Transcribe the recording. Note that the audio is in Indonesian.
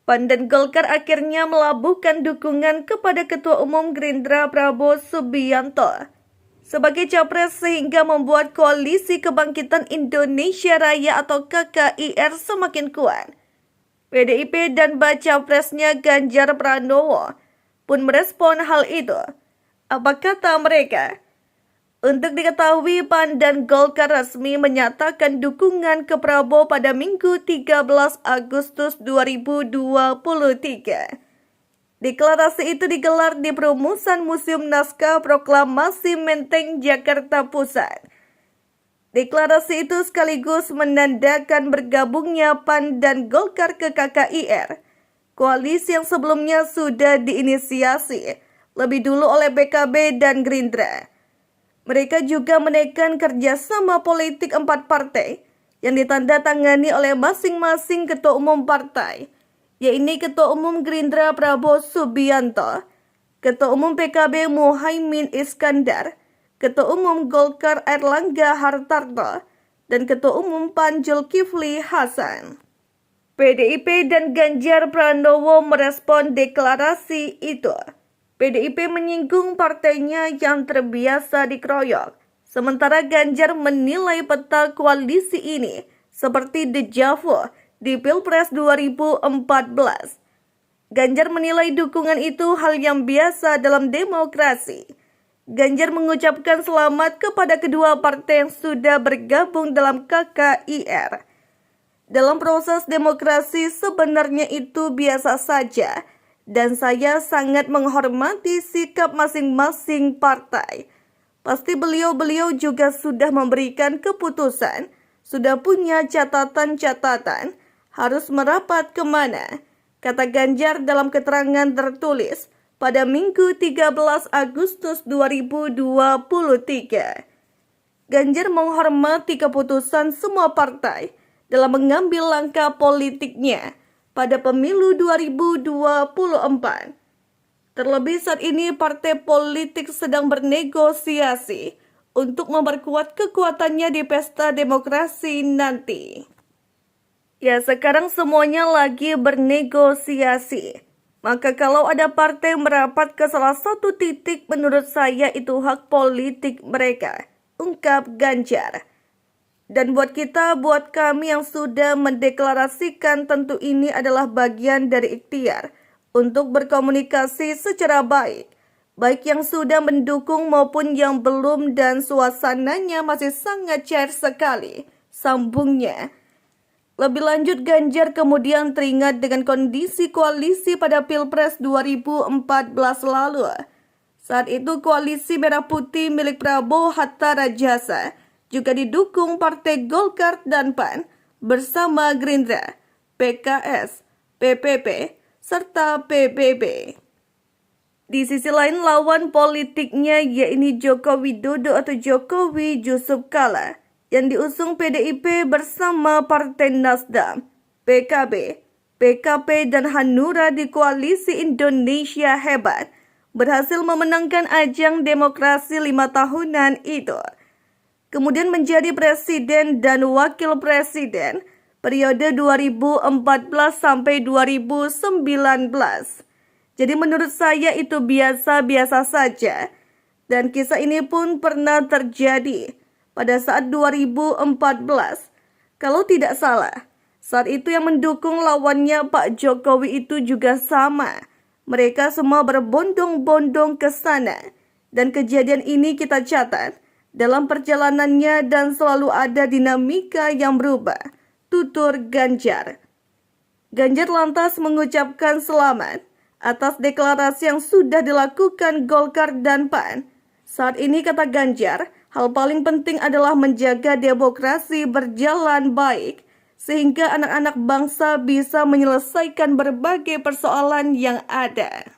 PAN dan Golkar akhirnya melabuhkan dukungan kepada Ketua Umum Gerindra Prabowo Subianto sebagai capres sehingga membuat Koalisi Kebangkitan Indonesia Raya atau KKIR semakin kuat. PDIP dan baca presnya Ganjar Pranowo pun merespon hal itu. Apa kata mereka? Untuk diketahui, PAN dan Golkar resmi menyatakan dukungan ke Prabowo pada Minggu 13 Agustus 2023. Deklarasi itu digelar di Perumusan Museum Naskah Proklamasi Menteng, Jakarta Pusat. Deklarasi itu sekaligus menandakan bergabungnya PAN dan Golkar ke KKIR, koalisi yang sebelumnya sudah diinisiasi lebih dulu oleh PKB dan Gerindra. Mereka juga menekan kerjasama politik 4 partai yang ditandatangani oleh masing-masing ketua umum partai, yaitu Ketua Umum Gerindra Prabowo Subianto, Ketua Umum PKB Muhaimin Iskandar, Ketua Umum Golkar Airlangga Hartarto, dan Ketua Umum PAN Zulkifli Hasan. PDIP dan Ganjar Pranowo merespon deklarasi itu. PDIP menyinggung partainya yang terbiasa dikeroyok, sementara Ganjar menilai peta koalisi ini seperti deja vu di Pilpres 2014. Ganjar menilai dukungan itu hal yang biasa dalam demokrasi. Ganjar mengucapkan selamat kepada kedua partai yang sudah bergabung dalam KKIR. Dalam proses demokrasi sebenarnya itu biasa saja. Dan saya sangat menghormati sikap masing-masing partai. Pasti beliau-beliau juga sudah memberikan keputusan, sudah punya catatan-catatan, harus merapat kemana, kata Ganjar dalam keterangan tertulis pada Minggu 13 Agustus 2023. Ganjar menghormati keputusan semua partai dalam mengambil langkah politiknya pada pemilu 2024. Terlebih saat ini partai politik sedang bernegosiasi untuk memperkuat kekuatannya di pesta demokrasi nanti. Ya, sekarang semuanya lagi bernegosiasi. Maka kalau ada partai merapat ke salah satu titik, menurut saya itu hak politik mereka, ungkap Ganjar. Dan buat kami yang sudah mendeklarasikan, tentu ini adalah bagian dari ikhtiar untuk berkomunikasi secara baik. Baik yang sudah mendukung maupun yang belum, dan suasananya masih sangat cair sekali, sambungnya. Lebih lanjut, Ganjar kemudian teringat dengan kondisi koalisi pada Pilpres 2014 lalu. Saat itu koalisi Merah Putih milik Prabowo Hatta Rajasa juga didukung Partai Golkar dan PAN bersama Gerindra, PKS, PPP, serta PBB. Di sisi lain, lawan politiknya yaitu Joko Widodo atau Jokowi Yusuf Kala yang diusung PDIP bersama Partai Nasdem, PKB, PKP, dan Hanura di Koalisi Indonesia Hebat berhasil memenangkan ajang demokrasi 5 tahunan itu. Kemudian menjadi presiden dan wakil presiden periode 2014 sampai 2019. Jadi menurut saya itu biasa-biasa saja. Dan kisah ini pun pernah terjadi pada saat 2014. Kalau tidak salah, saat itu yang mendukung lawannya Pak Jokowi itu juga sama. Mereka semua berbondong-bondong ke sana. Dan kejadian ini kita catat dalam perjalanannya dan selalu ada dinamika yang berubah, tutur Ganjar. Ganjar lantas mengucapkan selamat atas deklarasi yang sudah dilakukan Golkar dan PAN. Saat ini, kata Ganjar, hal paling penting adalah menjaga demokrasi berjalan baik, sehingga anak-anak bangsa bisa menyelesaikan berbagai persoalan yang ada.